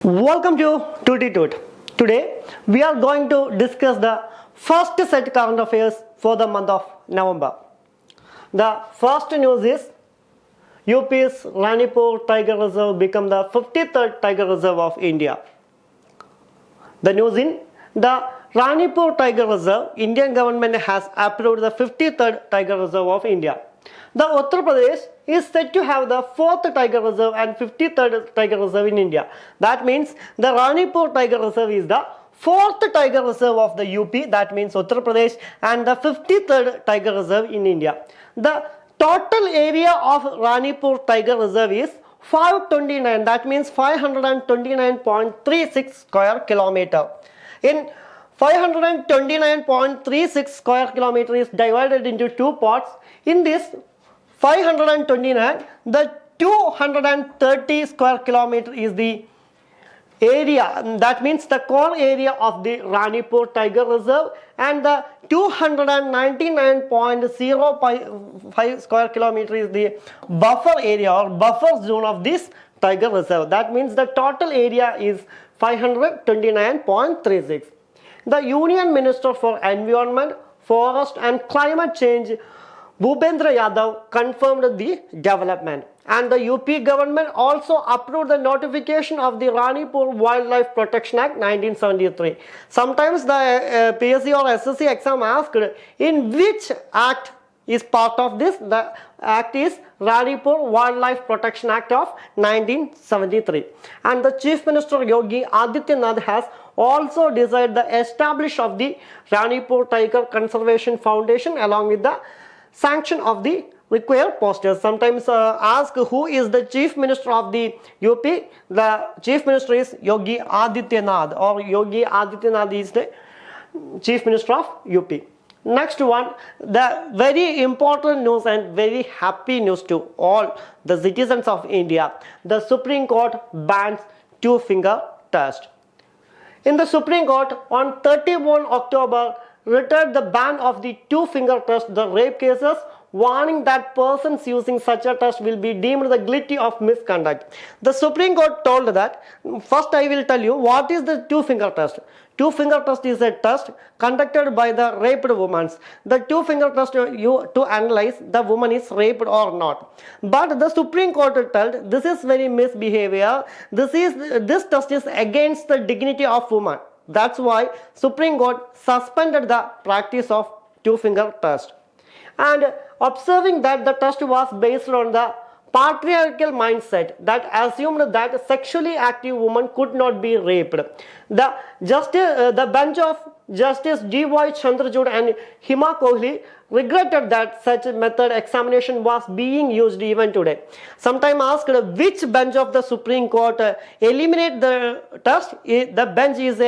Welcome to Tuteetute. Today we are going to discuss the first set current affairs for the month of November. The first news is UP's Ranipur Tiger Reserve become the 53rd Tiger Reserve of India. The news in the Ranipur Tiger Reserve, Indian government has approved the 53rd Tiger Reserve of India. The Uttar Pradesh is said to have the 4th Tiger Reserve and 53rd Tiger Reserve in India. That means the Ranipur Tiger Reserve is the 4th Tiger Reserve of the UP, that means Uttar Pradesh, and the 53rd Tiger Reserve in India. The total area of Ranipur Tiger Reserve is 529, that means 529.36 square kilometer. In 529.36 square kilometer is divided into two parts. In this 529, the 230 square kilometer is the area, that means the core area of the Ranipur Tiger Reserve, and the 299.05 square kilometer is the buffer area or buffer zone of this Tiger Reserve. That means the total area is 529.36. The Union Minister for Environment, Forest and Climate Change, Bhupendra Yadav, confirmed the development, and the UP government also approved the notification of the Ranipur Wildlife Protection Act 1973. Sometimes the PSC or SSC exam asked in which act is part of this. The act is Ranipur Wildlife Protection Act of 1973. And the Chief Minister Yogi Adityanath has also decided the establish of the Ranipur Tiger Conservation Foundation along with the sanction of the required posters. Sometimes ask who is the Chief Minister of the UP. The Chief Minister is Yogi Adityanath, or Yogi Adityanath is the Chief Minister of UP. Next one, the very important news and very happy news to all the citizens of India. The Supreme Court bans two-finger test. In the Supreme Court on 31 October retired the ban of the two-finger test, the rape cases, warning that persons using such a test will be deemed the guilty of misconduct. The Supreme Court told that, first I will tell you what is the two-finger test. Two-finger test is a test conducted by the raped woman. The two-finger test to analyze the woman is raped or not. But the Supreme Court told this is very misbehavior. This test is against the dignity of woman. That's why Supreme Court suspended the practice of two-finger test. And observing that the test was based on the patriarchal mindset that assumed that sexually active women could not be raped. The bench of Justice G.Y. Chandrachud and Hima Kohli regretted that such method examination was being used even today. Sometimes asked which bench of the Supreme Court eliminate the test. The bench is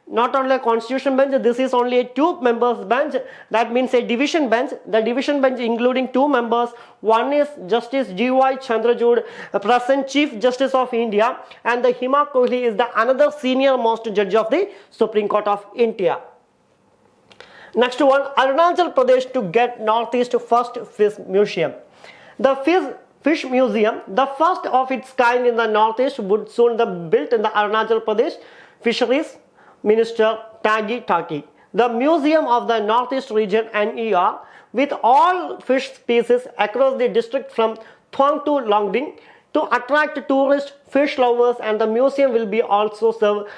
not only a constitution bench, this is only a two-members bench, that means a division bench. The division bench including two members, one is Justice G.Y. Chandrachud, present Chief Justice of India, and the Hima Kohli is the another senior most judge of the Supreme Court of India. Next one, Arunachal Pradesh to get Northeast first fish museum. The fish museum, the first of its kind in the Northeast, would soon be built in the Arunachal Pradesh Fisheries Minister Tagi Taki. The museum of the Northeast region NER with all fish species across the district from Thuang to Longding to attract tourist fish lovers, and the museum will be also serve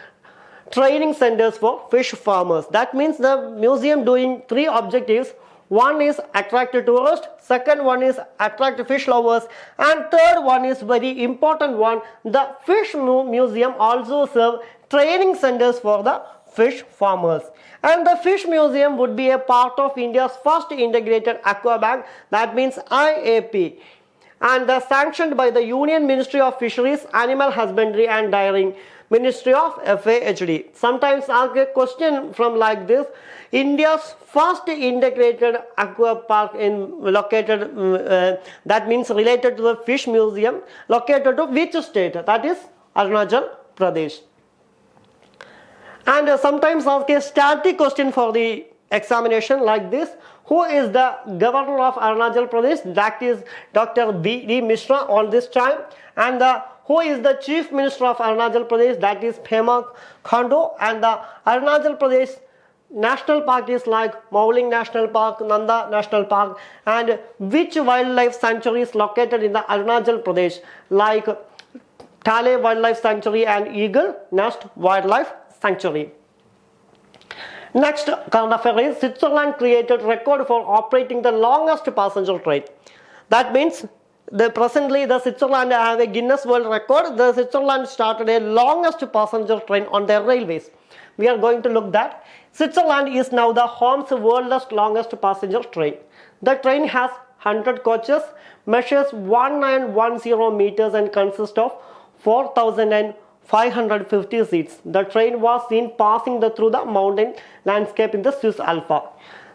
training centers for fish farmers. That means the museum doing three objectives. One is attract tourists, second one is attract fish lovers, and third one is very important one. The fish museum also serve training centers for the fish farmers. And the fish museum would be a part of India's first integrated aqua bank, that means IAP, and sanctioned by the Union Ministry of Fisheries, Animal Husbandry and Dairying, Ministry of FAHD. Sometimes ask a question from like this: India's first integrated aqua park located, that means related to the fish museum, located to which state? That is Arunachal Pradesh. And sometimes ask a static question for the examination like this: who is the governor of Arunachal Pradesh? That is Dr. B.D. Mishra on this time. And who is the Chief Minister of Arunachal Pradesh, that is Pema Khandu, and the Arunachal Pradesh National Park is like Mauling National Park, Nanda National Park, and which wildlife sanctuary is located in the Arunachal Pradesh like Thale Wildlife Sanctuary and Eagle Nest Wildlife Sanctuary. Next current affair is Switzerland created record for operating the longest passenger train. That means presently the Switzerland have a Guinness World Record. The Switzerland started a longest passenger train on their railways. We are going to look that. Switzerland is now the home's world's longest passenger train. The train has 100 coaches, measures 1910 meters and consists of 4,550 seats. The train was seen passing through the mountain landscape in the Swiss Alps.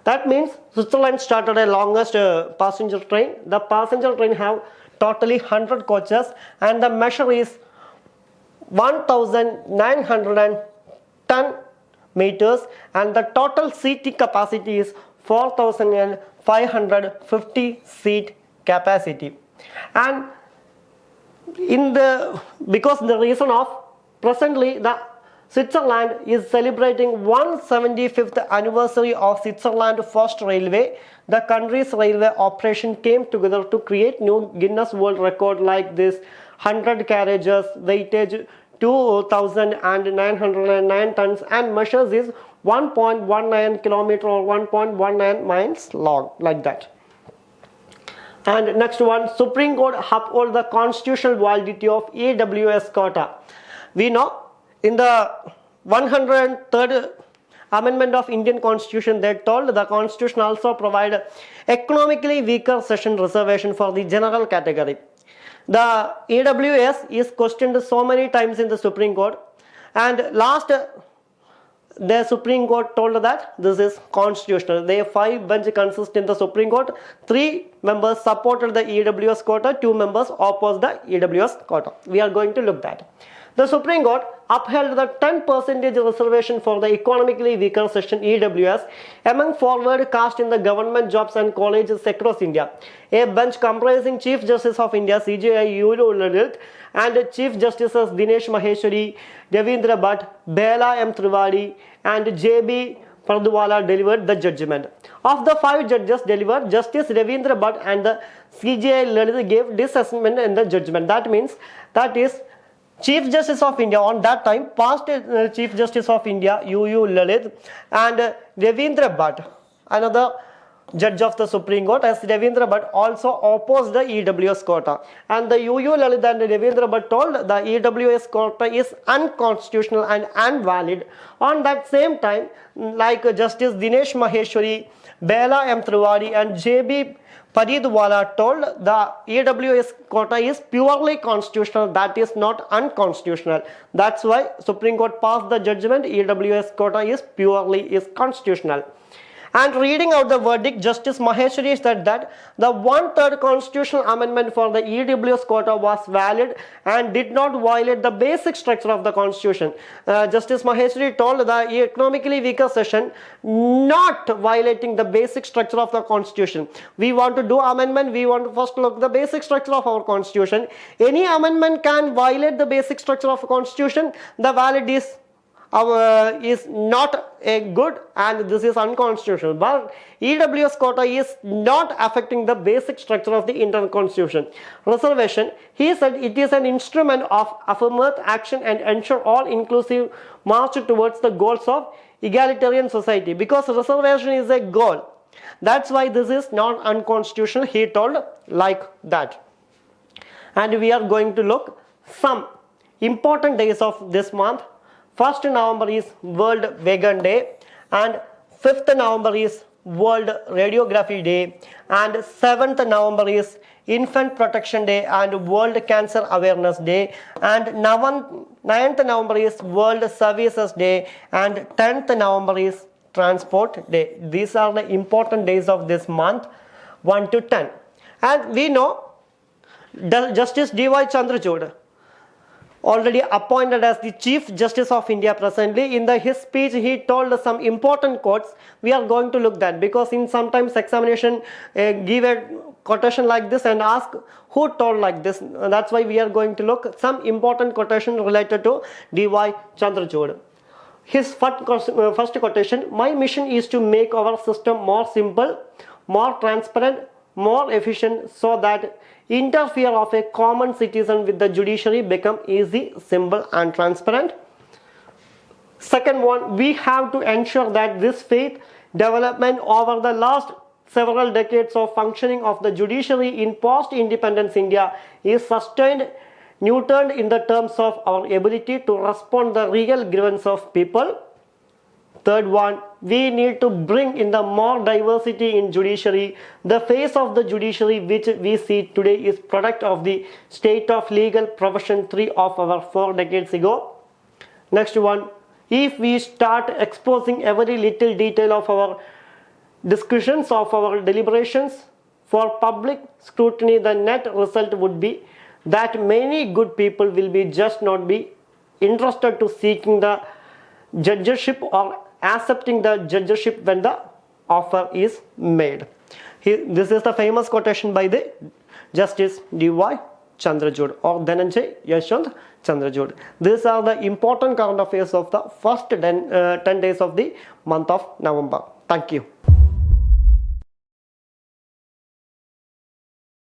That means Switzerland started a longest passenger train. The passenger train have totally 100 coaches and the measure is 1910 meters and the total seating capacity is 4,550 seat capacity. And because the reason of presently the Switzerland is celebrating 175th anniversary of Switzerland First Railway. The country's railway operation came together to create new Guinness World Record like this 100 carriages, weightage 2,909 tons and measures is 1.19 kilometer or 1.19 miles long, like that. And next one, Supreme Court uphold the constitutional validity of EWS quota. We know in the 103rd amendment of Indian Constitution, they told the Constitution also provide economically weaker section reservation for the general category. The EWS is questioned so many times in the Supreme Court, and last the Supreme Court told that this is constitutional. Their 5 bench consist in the Supreme Court. 3 members supported the EWS quota, 2 members opposed the EWS quota. We are going to look that. The Supreme Court upheld the 10% reservation for the economically weaker section EWS among forward caste in the government jobs and colleges across India. A bench comprising Chief Justice of India CGL UPSC and Chief Justices Dinesh Maheshwari, Ravindra Bhatt, Bela M. Triwadi and J.B. Pardwala delivered the judgment. Of the 5 judges delivered, Justice Ravindra Bhatt and the CGL gave disassessment in the judgment. That means that is Chief Justice of India on that time, past Chief Justice of India U.U. Lalit and Ravindra Bhatt, another judge of the Supreme Court, as Ravindra Bhatt also opposed the EWS quota. And the U.U. Lalit and Ravindra Bhatt told the EWS quota is unconstitutional and invalid. On that same time, like Justice Dinesh Maheshwari, Bela M. Triwadi and J.B. Paridwala told the EWS quota is purely constitutional, that is not unconstitutional. That's why Supreme Court passed the judgment EWS quota is constitutional. And reading out the verdict, Justice Maheshwari said that the 1/3 constitutional amendment for the EWS quota was valid and did not violate the basic structure of the Constitution. Justice Maheshwari told the economically weaker section not violating the basic structure of the Constitution. We want to do amendment, we want to first look the basic structure of our Constitution. Any amendment can violate the basic structure of the Constitution. The valid is not a good and this is unconstitutional, but EWS quota is not affecting the basic structure of the Indian Constitution. Reservation, he said it is an instrument of affirmative action and ensure all inclusive march towards the goals of egalitarian society, because reservation is a goal. That's why this is not unconstitutional, he told like that. And we are going to look some important days of this month. 1st November is World Vegan Day and 5th November is World Radiography Day and 7th November is Infant Protection Day and World Cancer Awareness Day and 9th November is World Services Day and 10th November is Transport Day. These are the important days of this month 1 to 10. And we know Justice D.Y. Chandrachud already appointed as the Chief Justice of India presently. In his speech, he told some important quotes. We are going to look that, because in sometimes examination give a quotation like this and ask who told like this. That's why we are going to look some important quotation related to D.Y. Chandrachud. His first quotation: "My mission is to make our system more simple, more transparent, more efficient, so that interfere of a common citizen with the judiciary become easy, simple and transparent." Second one, we have to ensure that this faith development over the last several decades of functioning of the judiciary in post-independence India is sustained, neutered in the terms of our ability to respond the real grievance of people. Third one, we need to bring in the more diversity in judiciary. The face of the judiciary which we see today is product of the state of legal profession 3 of our 4 decades ago. Next one, if we start exposing every little detail of our discussions, of our deliberations for public scrutiny, the net result would be that many good people will be just not be interested to seeking the judgeship or accepting the judgeship when the offer is made. This is the famous quotation by the Justice D.Y. Chandrachud or Dhananjay Yashwant Chandrachud. These are the important current affairs of the first 10 days of the month of November. Thank you.